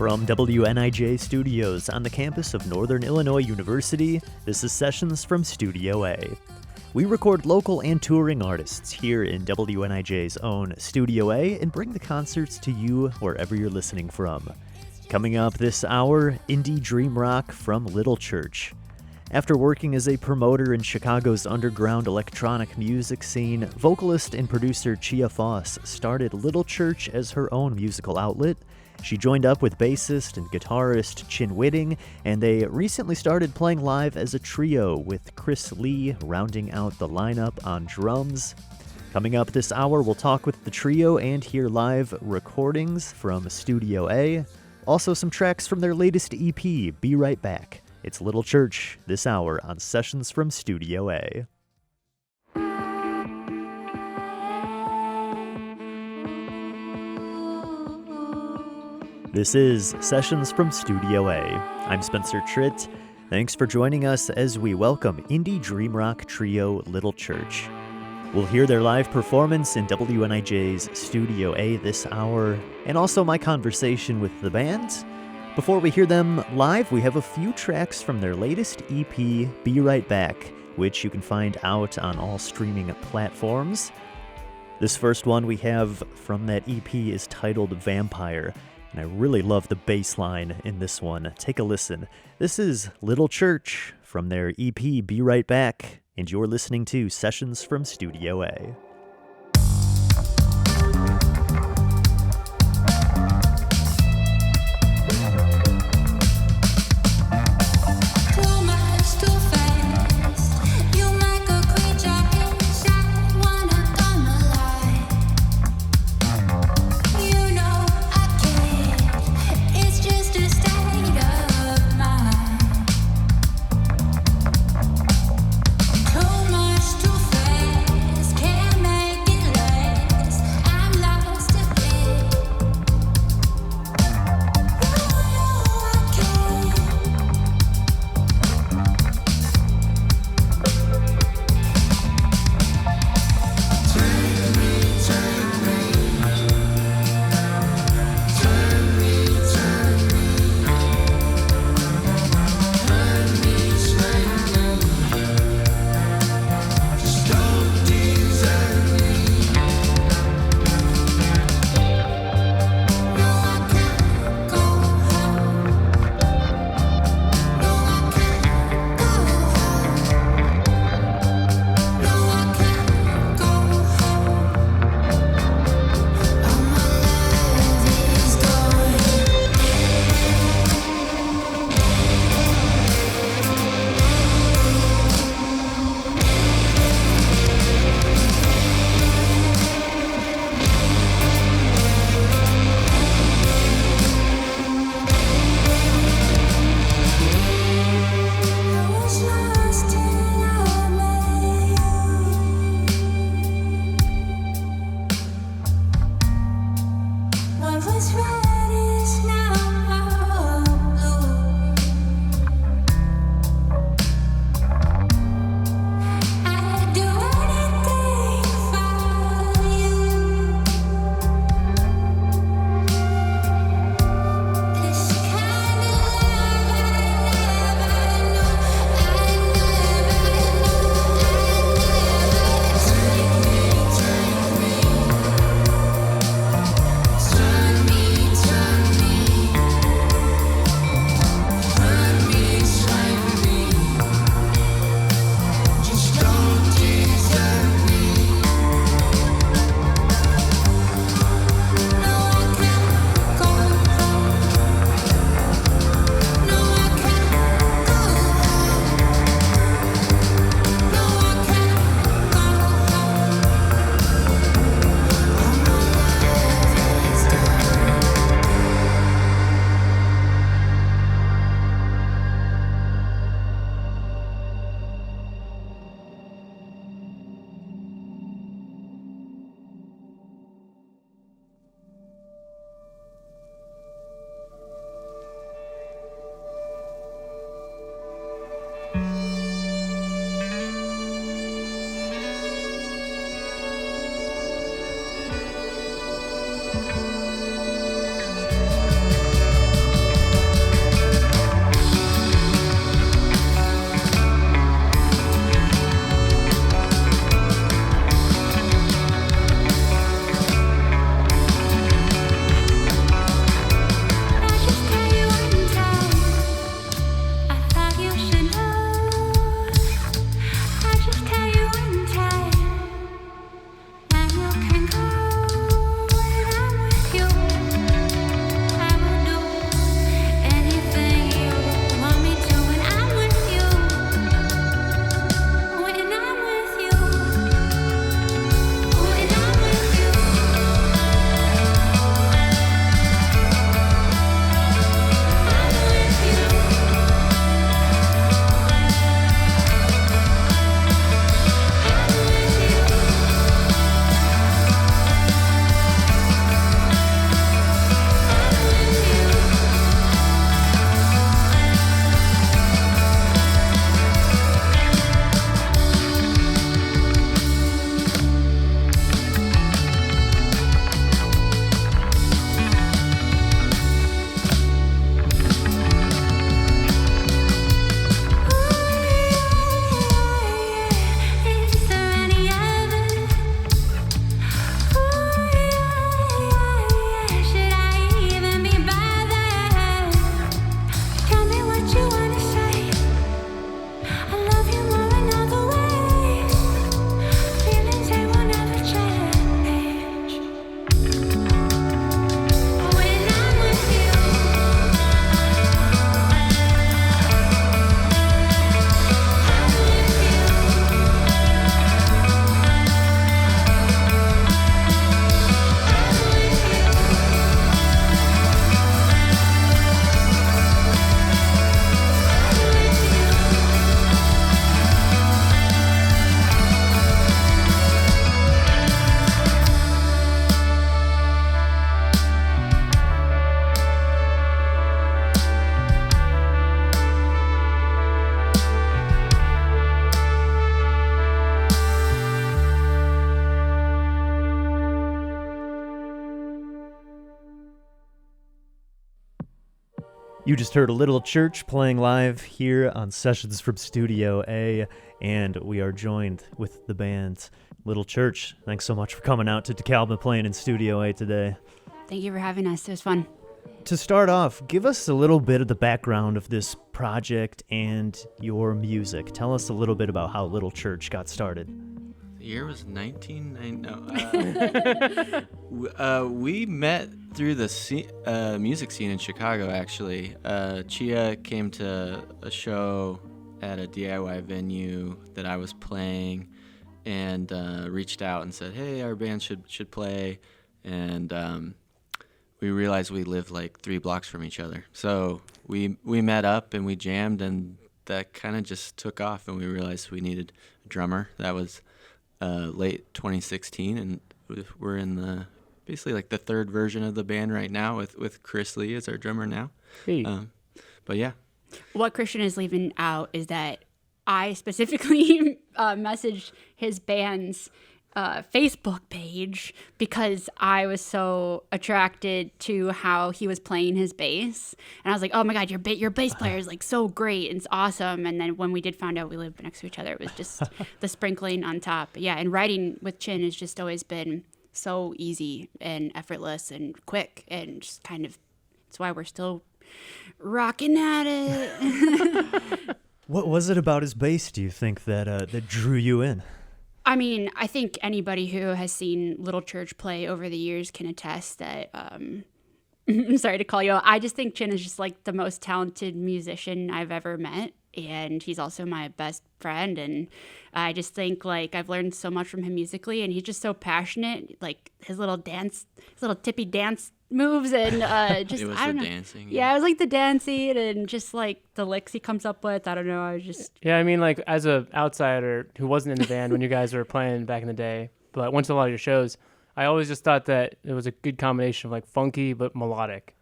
From WNIJ Studios on the campus of Northern Illinois University, this is Sessions from Studio A. We record local and touring artists here in WNIJ's own Studio A and bring the concerts to you wherever you're listening from. Coming up this hour, indie dream rock from Little Church. After working as a promoter in Chicago's underground electronic music scene, vocalist and producer Chia Foss started Little Church as her own musical outlet. She joined up with bassist and guitarist Chin Whitting, and they recently started playing live as a trio with Chris Lee rounding out the lineup on drums. Coming up this hour, we'll talk with the trio and hear live recordings from Studio A. Also some tracks from their latest EP, Be Right Back. It's Little Church this hour on Sessions from Studio A. This is Sessions from Studio A. I'm Spencer Tritt. Thanks for joining us as we welcome indie dream rock trio Little Church. We'll hear their live performance in WNIJ's Studio A this hour, and also my conversation with the band. Before we hear them live, we have a few tracks from their latest EP, Be Right Back, which you can find out on all streaming platforms. This first one we have from that EP is titled Vampire. And I really love the bass line in this one. Take a listen. This is Little Church from their EP, Be Right Back, and you're listening to Sessions from Studio A. Can't You just heard a Little Church playing live here on Sessions from Studio A, and we are joined with the band Little Church. Thanks so much for coming out to DeKalb and playing in Studio A today. Thank you for having us. It was fun. To start off, give us a little bit of the background of this project and your music. Tell us a little bit about how Little Church got started. The year was 1990. We met through the music scene in Chicago, actually. Chia came to a show at a DIY venue that I was playing and reached out and said, hey, our band should play. And we realized we lived like 3 blocks from each other. So we met up and we jammed, and that kind of just took off, and we realized we needed a drummer. That was late 2016, and we're in basically like the 3rd version of the band right now with Chris Lee as our drummer now. Hey. But yeah. What Christian is leaving out is that I specifically messaged his band's Facebook page because I was so attracted to how he was playing his bass, and I was like, oh my god, your bass player is like so great and it's awesome. And then when we did find out we lived next to each other, it was just the sprinkling on top. But yeah, and writing with Chin has just always been so easy and effortless and quick, and just kind of, that's why we're still rocking at it. What was it about his bass, do you think, that drew you in? I mean, I think anybody who has seen Little Church play over the years can attest that, sorry to call you out, I just think Chin is just like the most talented musician I've ever met. And he's also my best friend. And I just think like I've learned so much from him musically, and he's just so passionate, like his little tippy dance moves, and just, It was I don't the know. dancing. Yeah, it was like the dancing and just like the licks he comes up with. I don't know. I was just, Yeah, I mean, like, as a outsider who wasn't in the band when you guys were playing back in the day, but went to a lot of your shows, I always just thought that it was a good combination of, like, funky but melodic.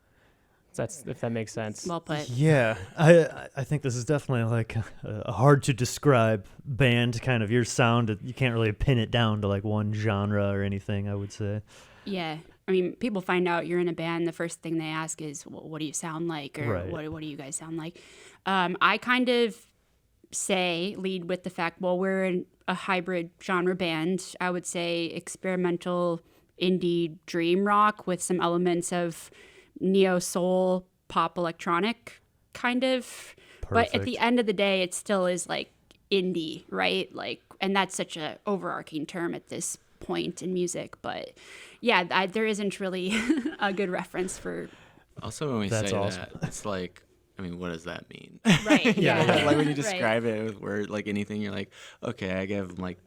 That's, if that makes sense. well put. Yeah, I think this is definitely like a hard to describe band, kind of your sound. You can't really pin it down to like one genre or anything, I would say. Yeah. I mean, people find out you're in a band, the first thing they ask is, well, what do you sound like? Or Right. what do you guys sound like? I kind of lead with the fact, well, we're a hybrid genre band. I would say experimental indie dream rock with some elements of neo soul, pop electronic kind of. But at the Perfect. end of the day, it still is like indie, right? Like, and that's such a overarching term at this point in music. But yeah, there isn't really a good reference for. Also, when we That's say awesome. that, it's like, I mean, what does that mean? Right. Yeah. Like when you Right. describe it with word, like anything, you're like, okay, I give like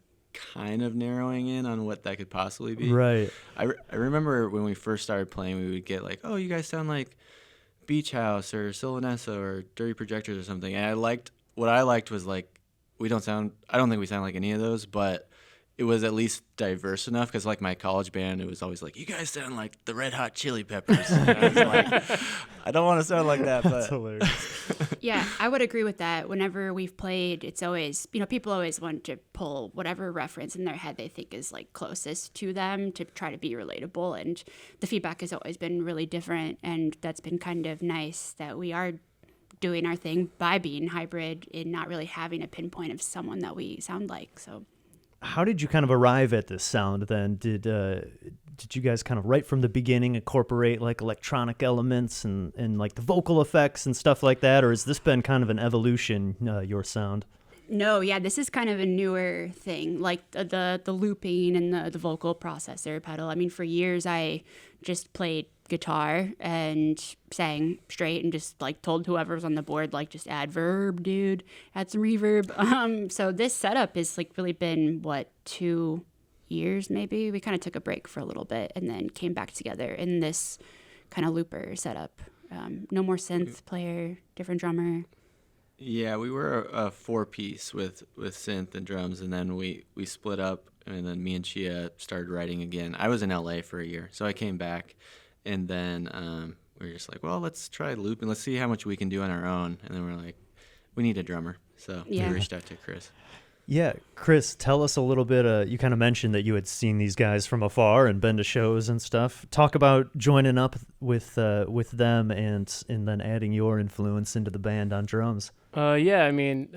kind of narrowing in on what that could possibly be. Right. I remember when we first started playing, we would get like, oh, you guys sound like Beach House or Silanessa or Dirty Projectors or something. And what I liked was like, I don't think we sound like any of those, but it was at least diverse enough, because like my college band, it was always like, you guys sound like the Red Hot Chili Peppers. And I was like, I don't want to sound like that, That's but hilarious. Yeah, I would agree with that. Whenever we've played, it's always, people always want to pull whatever reference in their head they think is like closest to them to try to be relatable. And the feedback has always been really different. And that's been kind of nice that we are doing our thing by being hybrid and not really having a pinpoint of someone that we sound like. So How did you kind of arrive at this sound then? Did you guys kind of right from the beginning incorporate like electronic elements and like the vocal effects and stuff like that? Or has this been kind of an evolution, your sound? no, yeah, this is kind of a newer thing, like the looping and the vocal processor pedal. I mean, for years I just played guitar and sang straight and just like told whoever was on the board, like, just add verb, dude, add some reverb. So this setup has like really been 2 years maybe. We kind of took a break for a little bit and then came back together in this kind of looper setup. No more synth player, different drummer. yeah, we were a 4-piece with synth and drums, and then we split up, and then me and Chia started writing again. I was in LA for a year, so I came back, and then we were just like, well, let's try looping. Let's see how much we can do on our own. And then we're like, we need a drummer. So Yeah. we reached out to Chris. Yeah, Chris, tell us a little bit. You kind of mentioned that you had seen these guys from afar and been to shows and stuff. Talk about joining up with them and then adding your influence into the band on drums. Yeah, I mean,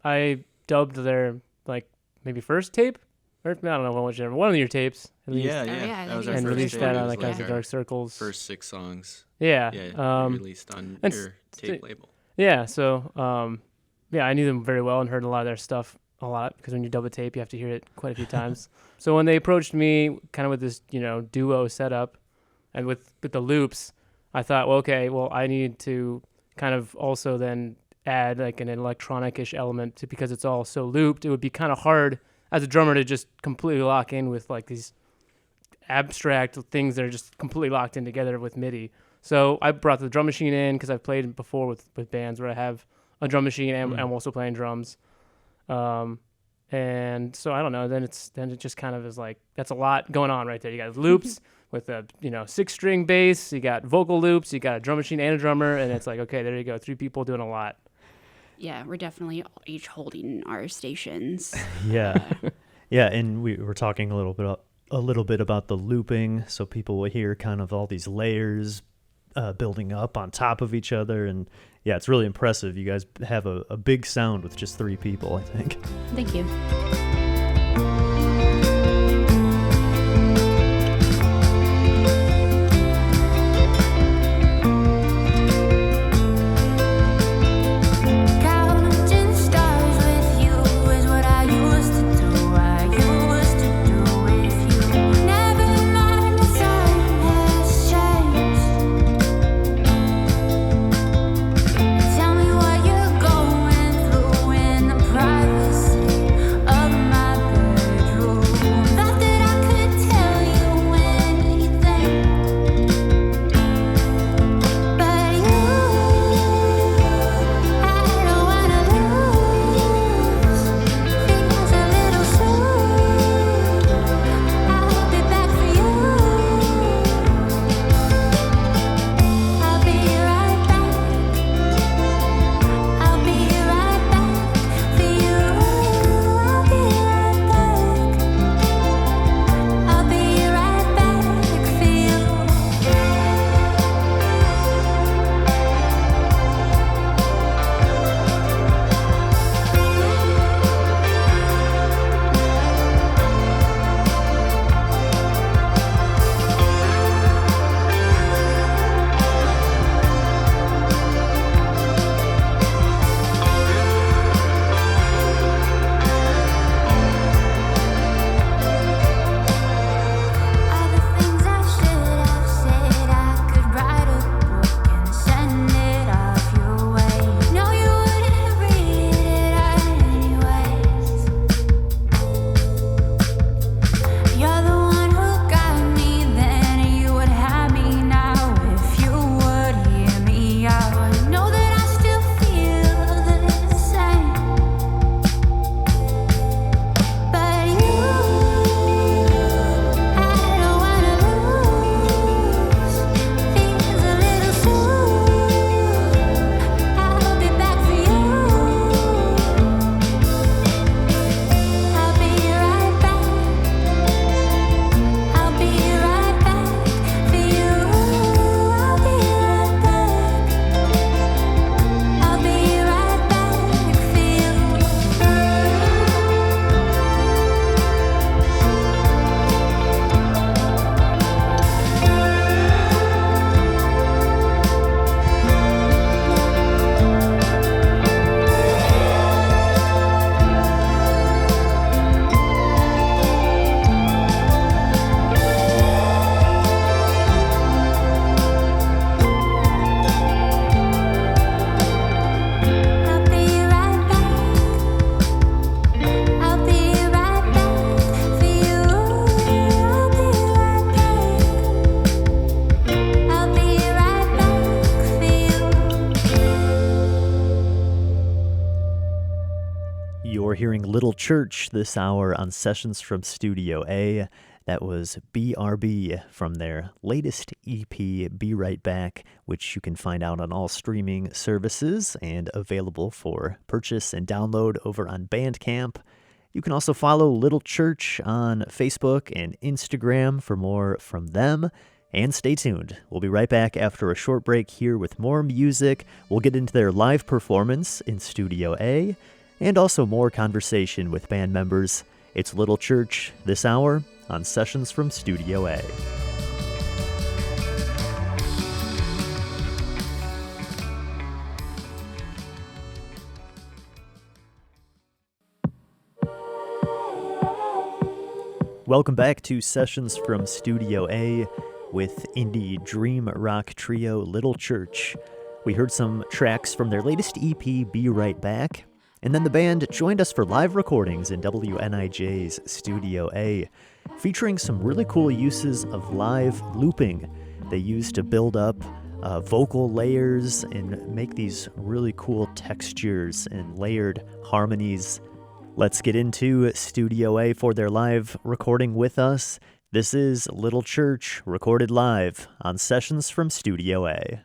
I dubbed their like maybe first tape, or I don't know whichever one of your tapes. At least, Yeah, yeah, that was I our think and first released tape. that It on was like Guys our of Dark Circles. first 6 songs. Yeah, Yeah, released on and your tape label. yeah. So yeah, I knew them very well and heard a lot of their stuff a lot because when you dub a tape, you have to hear it quite a few times. So when they approached me, kind of with this duo setup, and with the loops, I thought, well, okay, well, I need to kind of also then add like an electronic-ish element to, because it's all so looped. It would be kind of hard as a drummer to just completely lock in with like these abstract things that are just completely locked in together with MIDI. So I brought the drum machine in because I've played before with bands where I have a drum machine and I'm also playing drums. And so I don't know, then it just kind of is like, that's a lot going on right there. You got loops with a 6-string bass, you got vocal loops, you got a drum machine and a drummer, and it's like, okay, there you go, 3 people doing a lot. Yeah, we're definitely each holding our stations. Yeah, yeah, and we were talking a little bit about the looping, so people will hear kind of all these layers building up on top of each other, and yeah, it's really impressive. You guys have a big sound with just 3 people, I think. Thank you. You're hearing Little Church this hour on Sessions from Studio A. That was BRB from their latest EP, Be Right Back, which you can find out on all streaming services and available for purchase and download over on Bandcamp. You can also follow Little Church on Facebook and Instagram for more from them. And stay tuned. We'll be right back after a short break here with more music. We'll get into their live performance in Studio A and also more conversation with band members. It's Little Church this hour on Sessions from Studio A. Welcome back to Sessions from Studio A with indie dream rock trio Little Church. We heard some tracks from their latest EP, Be Right Back, and then the band joined us for live recordings in WNIJ's Studio A, featuring some really cool uses of live looping they use to build up vocal layers and make these really cool textures and layered harmonies. Let's get into Studio A for their live recording with us. This is Little Church, recorded live on Sessions from Studio A.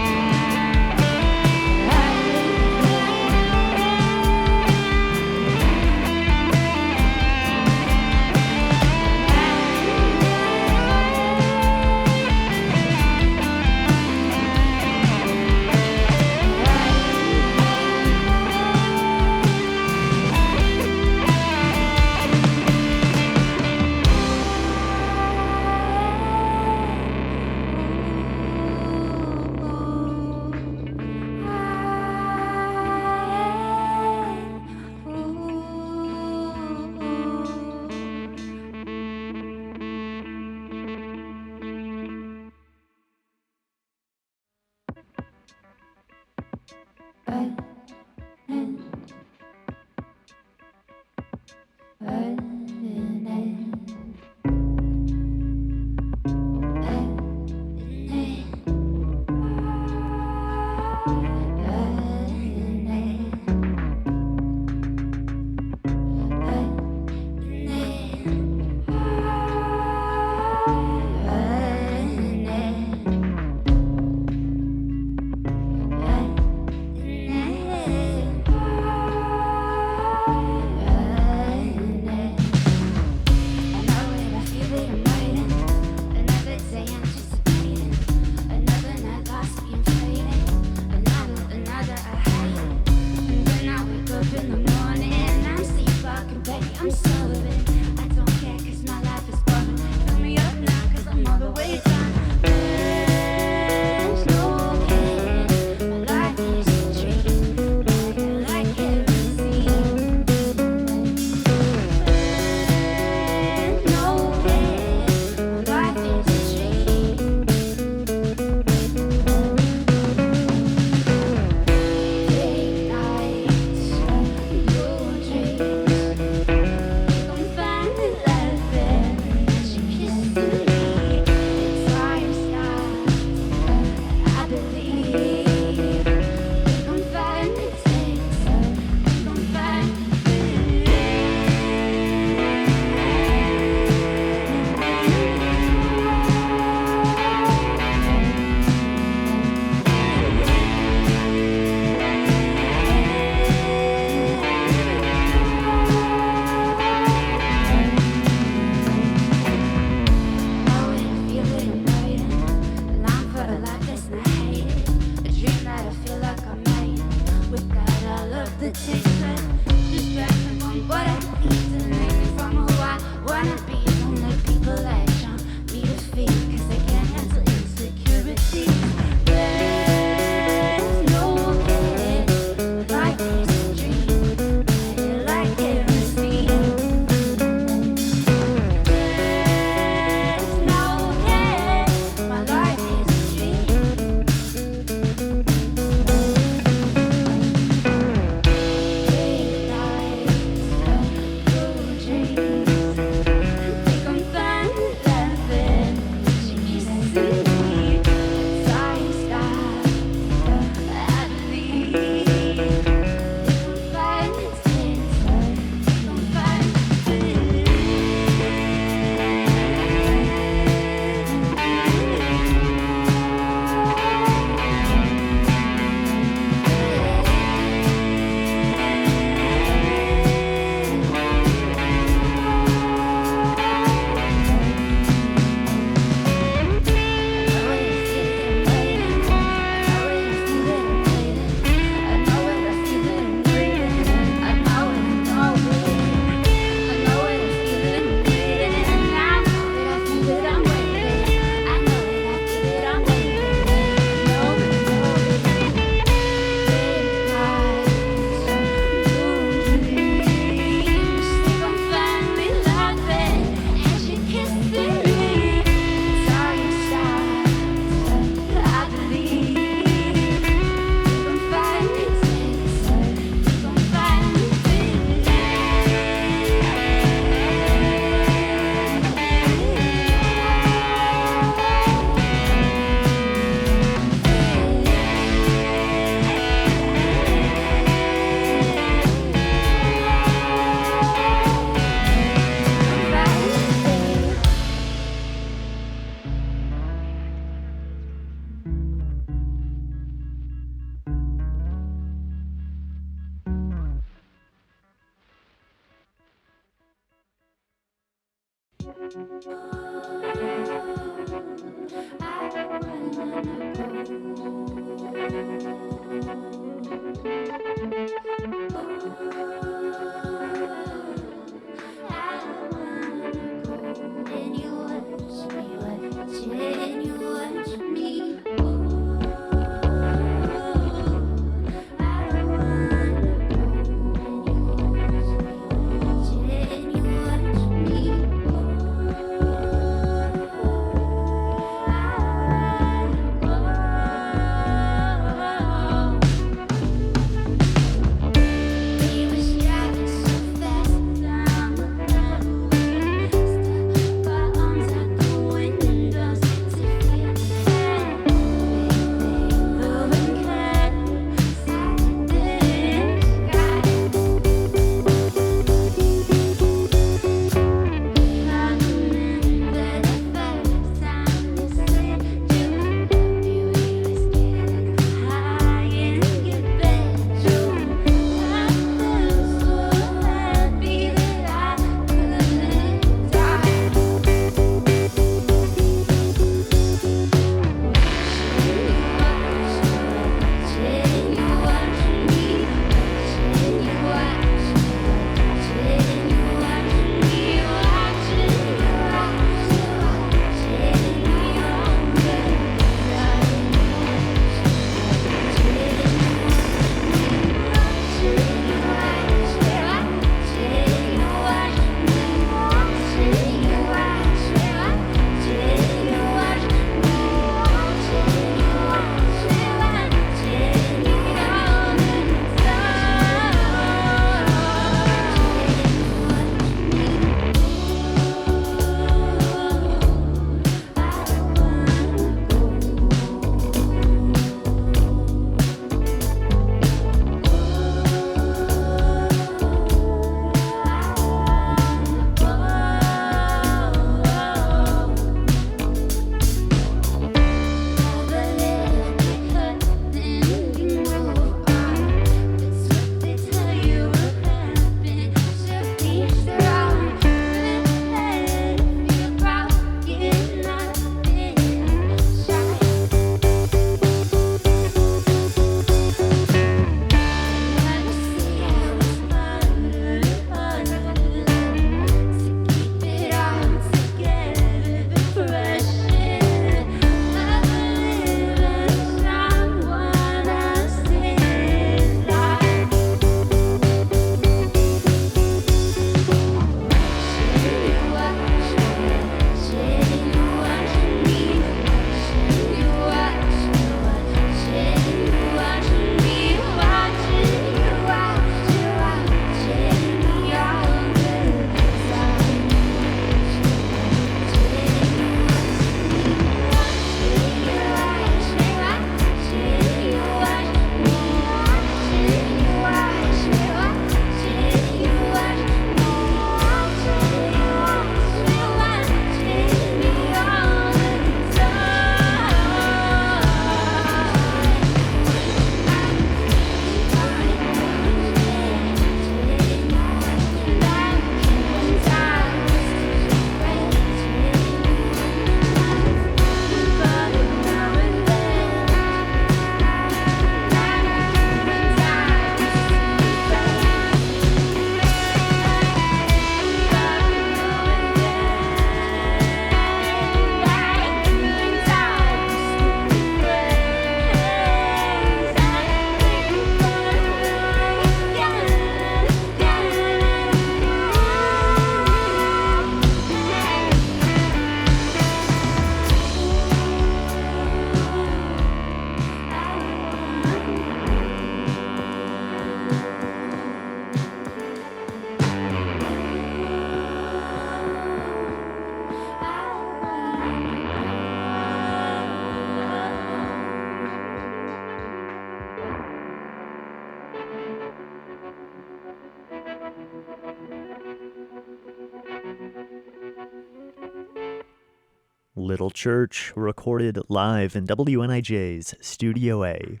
Little Church, recorded live in WNIJ's Studio A.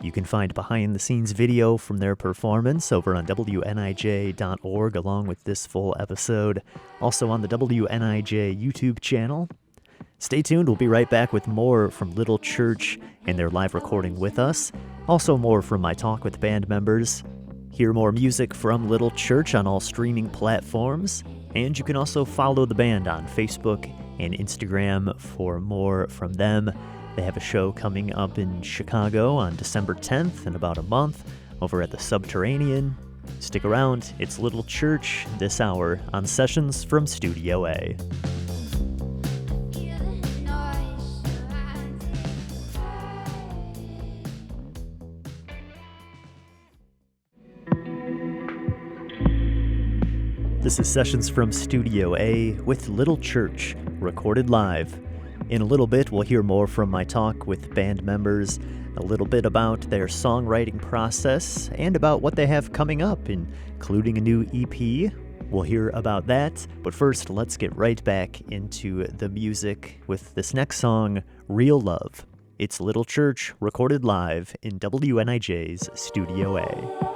You can find behind-the-scenes video from their performance over on WNIJ.org, along with this full episode, also on the WNIJ YouTube channel. Stay tuned, we'll be right back with more from Little Church and their live recording with us, also more from my talk with band members. Hear more music from Little Church on all streaming platforms, and you can also follow the band on Facebook and Instagram for more from them. They have a show coming up in Chicago on December 10th in about a month over at the Subterranean. Stick around, it's Little Church this hour on Sessions from Studio A. This is Sessions from Studio A with Little Church, recorded live. In a little bit, we'll hear more from my talk with band members, a little bit about their songwriting process, and about what they have coming up, including a new EP. We'll hear about that, but first, let's get right back into the music with this next song, Real Love. It's Little Church, recorded live in WNIJ's Studio A.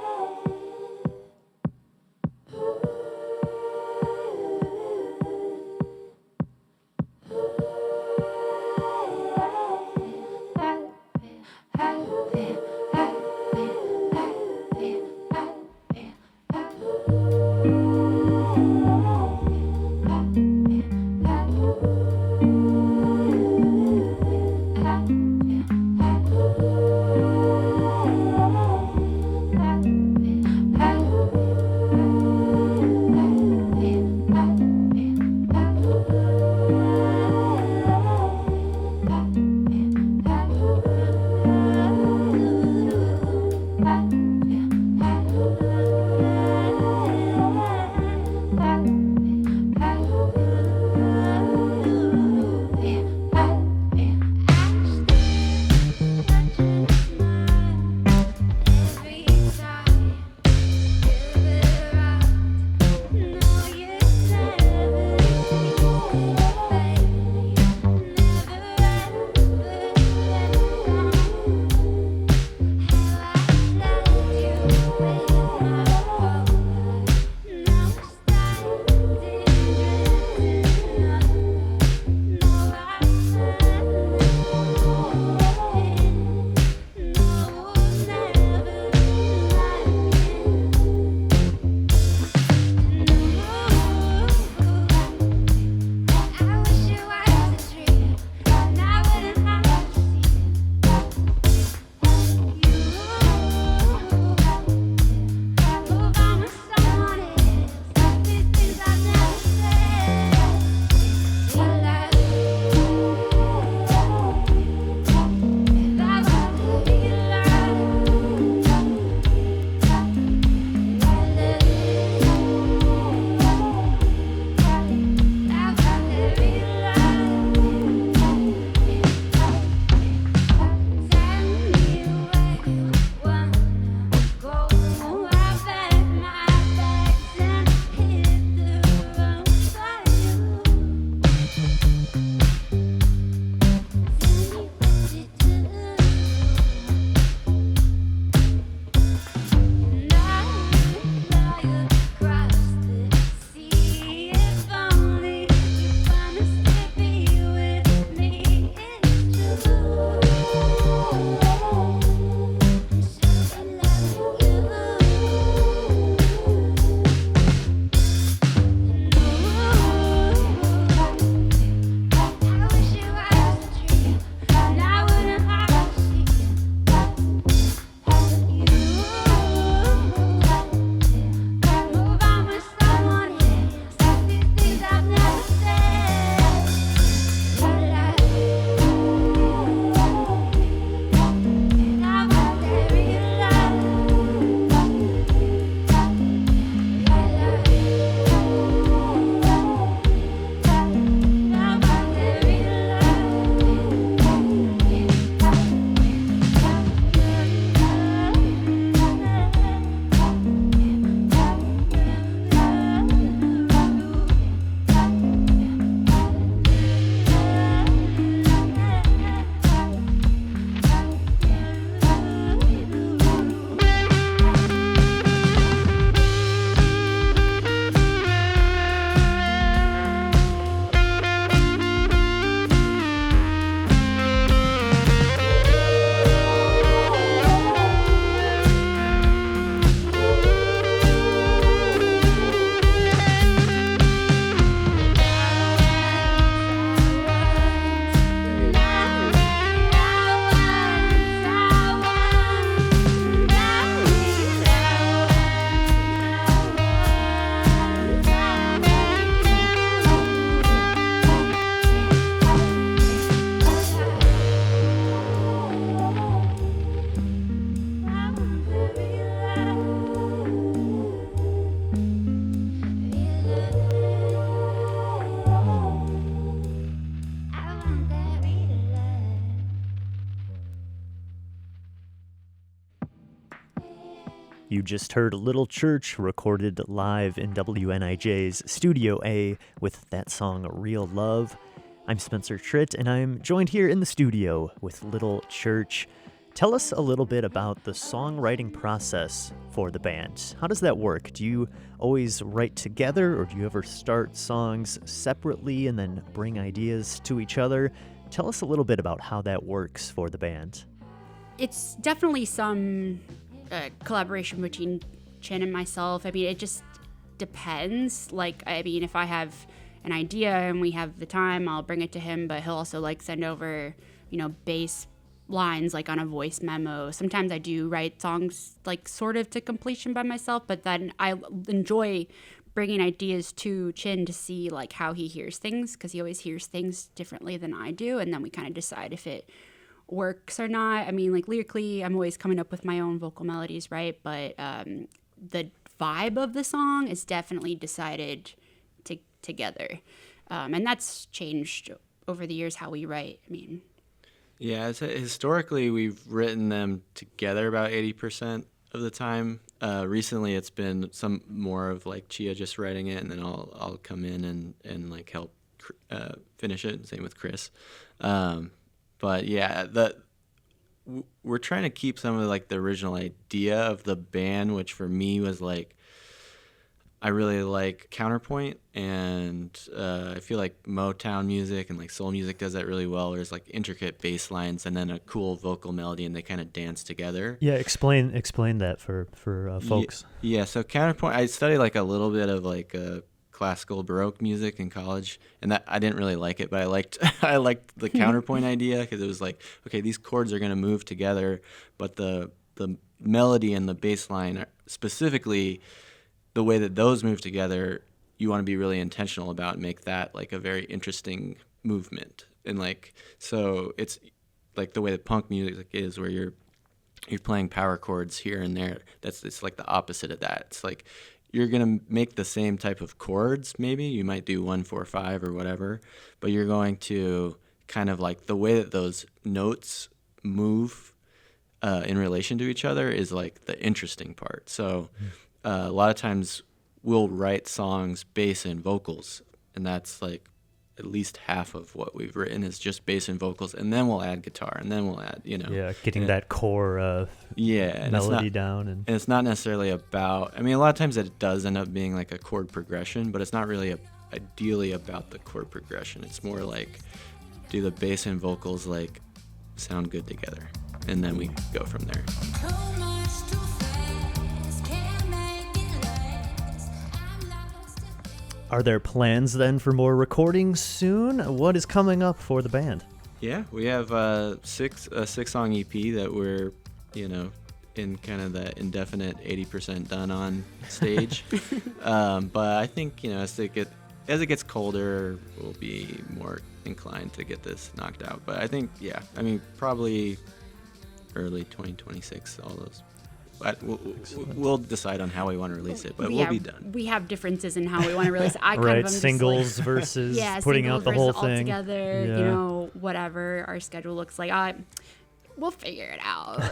You just heard Little Church recorded live in WNIJ's Studio A with that song Real Love. I'm Spencer Tritt, and I'm joined here in the studio with Little Church. Tell us a little bit about the songwriting process for the band. How does that work? Do you always write together, or do you ever start songs separately and then bring ideas to each other? Tell us a little bit about how that works for the band. It's definitely some collaboration between Chin and myself. I mean, it just depends. Like, I mean, if I have an idea and we have the time, I'll bring it to him, but he'll also like send over, bass lines like on a voice memo. Sometimes I do write songs like sort of to completion by myself, but then I enjoy bringing ideas to Chin to see like how he hears things, because he always hears things differently than I do, and then we kind of decide if it works or not. I mean, like lyrically, I'm always coming up with my own vocal melodies, right? But the vibe of the song is definitely decided together, and that's changed over the years how we write. I mean, Yeah, historically we've written them together about 80% of the time. Recently, it's been some more of like Chia just writing it, and then I'll come in and like help finish it. Same with Chris. But yeah, we're trying to keep some of like the original idea of the band, which for me was like, I really like counterpoint, and I feel like Motown music and like soul music does that really well. There's like intricate bass lines and then a cool vocal melody, and they kind of dance together. Yeah, explain that for folks. Yeah, so counterpoint. I studied like a little bit of like classical Baroque music in college, and that I didn't really like it, but I liked the counterpoint idea, because it was like, okay, these chords are going to move together, but the melody and the bass line specifically, the way that those move together, you want to be really intentional about and make that like a very interesting movement. And like, so it's like the way that punk music is, where you're playing power chords here and there. It's like the opposite of that. It's like you're going to make the same type of chords. Maybe you might do 1, 4, 5 or whatever, but you're going to kind of like the way that those notes move in relation to each other is like the interesting part. So a lot of times we'll write songs, bass and vocals, and that's like at least half of what we've written is just bass and vocals, and then we'll add guitar, and then we'll add, getting that core melody down. And it's not necessarily about, I mean, a lot of times it does end up being like a chord progression, but it's not really ideally about the chord progression. It's more like, do the bass and vocals like sound good together, and then we go from there. Are there plans then for more recordings soon? What is coming up for the band? Yeah, we have a 6-song EP that we're, in kind of the indefinite 80% done on stage. But I think, as it gets colder, we'll be more inclined to get this knocked out. But I think, probably early 2026, all those. But we'll decide on how we want to release it, but we'll be done. We have differences in how we want to release it. Right, singles versus putting out the whole thing. All together, whatever our schedule looks like. We'll figure it out.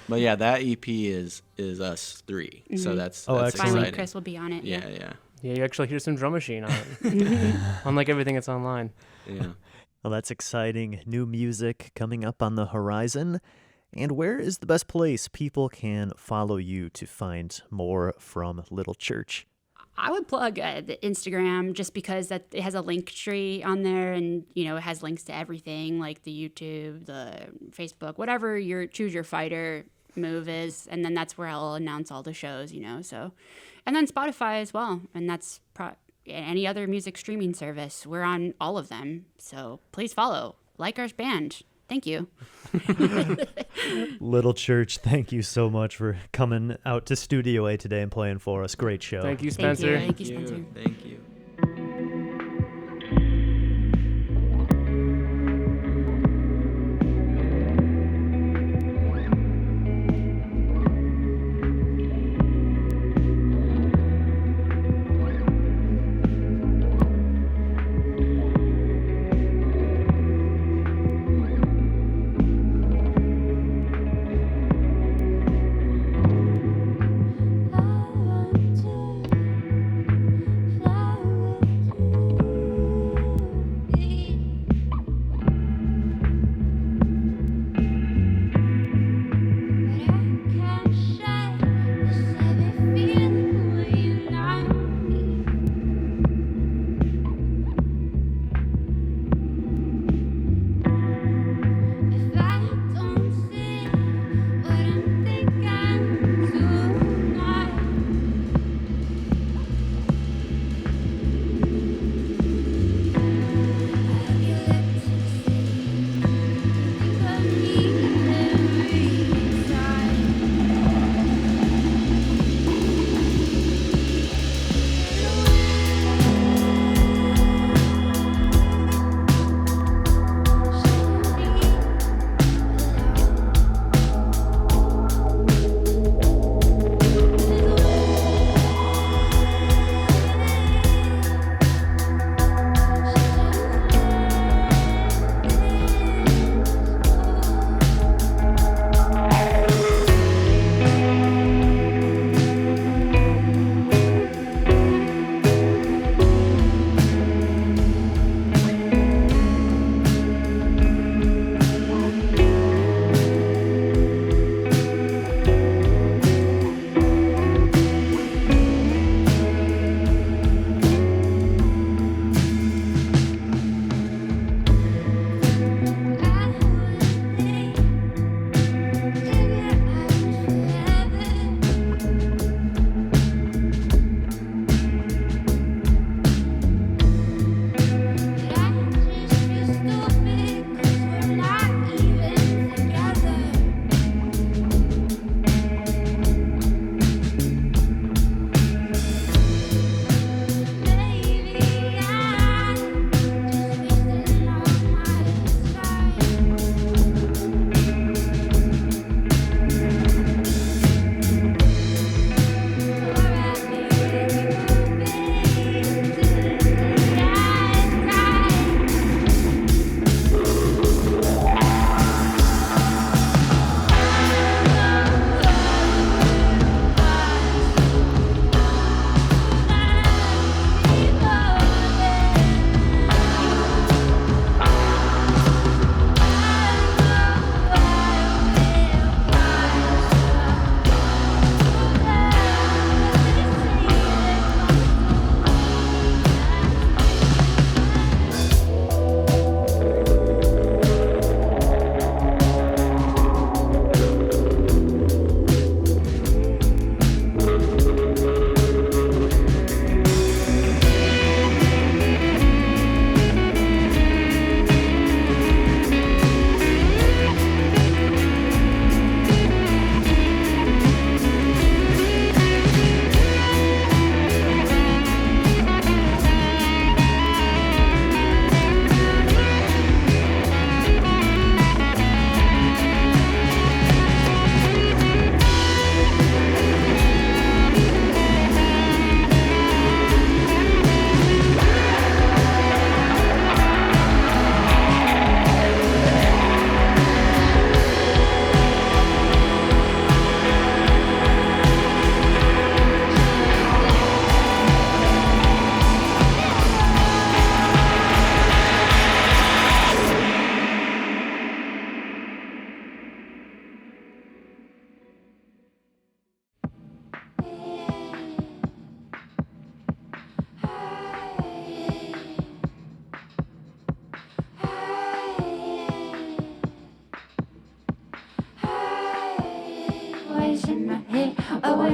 But yeah, that EP is us 3, so that's excellent. Finally, Chris will be on it. Yeah. Yeah, you actually hear some drum machine on it, unlike everything that's online. Yeah. Well, that's exciting. New music coming up on the horizon. And where is the best place people can follow you to find more from Little Church? I would plug the Instagram, just because it has a link tree on there, and it has links to everything, like the YouTube, the Facebook, whatever your choose your fighter move is, and then that's where I'll announce all the shows. So, and then Spotify as well, and that's any other music streaming service. We're on all of them, so please follow, like our band. Thank you. Little Church, thank you so much for coming out to Studio A today and playing for us. Great show. Thank you, Spencer. Thank you, Spencer. Thank you.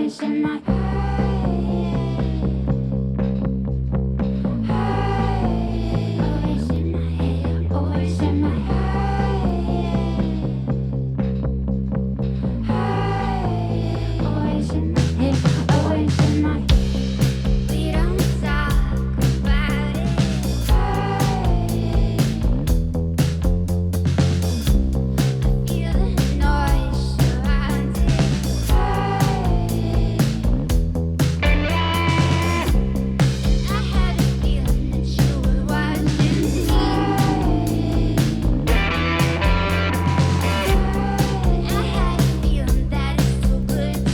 always in my head. Always in my head, always in my head. Always in my head, always in my head. We don't talk about it. I feel the noise around it. I had a feeling that you were watching me. I had a feeling that it's so good to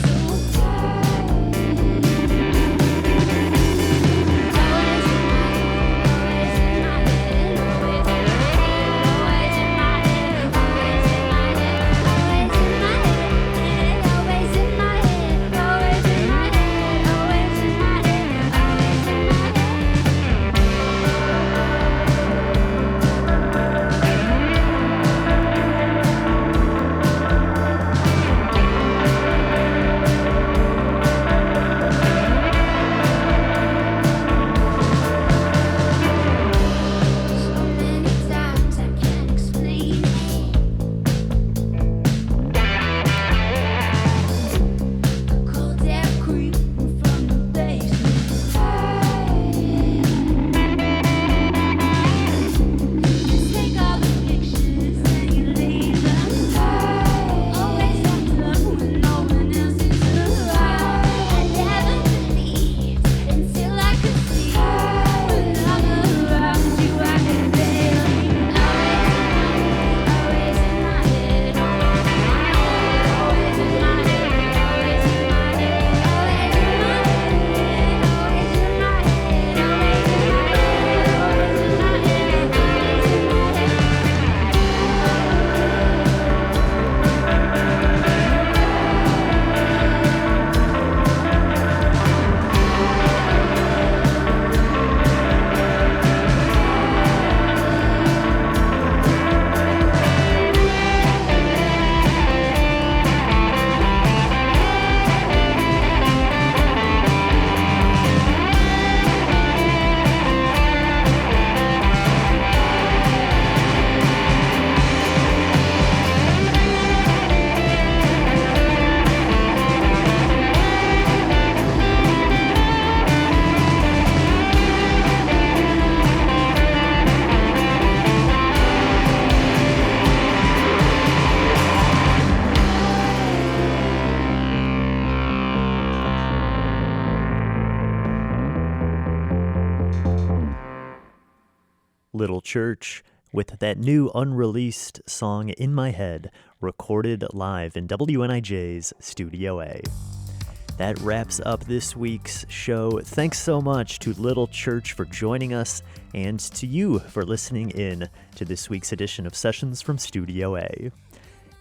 so many times I can't explain it. Cold air creeping from the basement. Just take all the pictures and you leave them. Always on them when no one else is around. I never believed until I could see. When I'm around you, I can barely. Always in my head, always in my head, always in my head, always in my head, always in my head, always in my head, always in my head, always in my head. Little Church with that new unreleased song In My Head, recorded live in WNIJ's Studio A. That wraps up this week's show. Thanks so much to Little Church for joining us, and to you for listening in to this week's edition of Sessions from Studio A.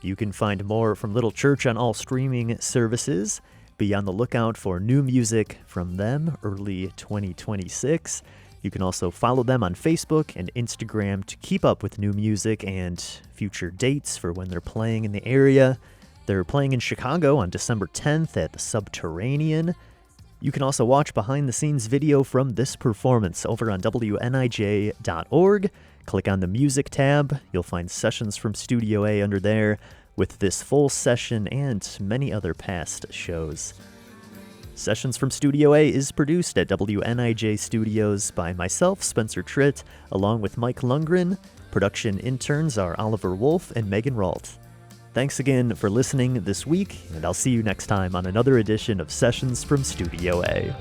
You can find more from Little Church on all streaming services. Be on the lookout for new music from them early 2026. You can also follow them on Facebook and Instagram to keep up with new music and future dates for when they're playing in the area. They're playing in Chicago on December 10th at the Subterranean. You can also watch behind-the-scenes video from this performance over on WNIJ.org. Click on the Music tab. You'll find Sessions from Studio A under there with this full session and many other past shows. Sessions from Studio A is produced at WNIJ Studios by myself, Spencer Tritt, along with Mike Lundgren. Production interns are Oliver Wolf and Megan Ralt. Thanks again for listening this week, and I'll see you next time on another edition of Sessions from Studio A.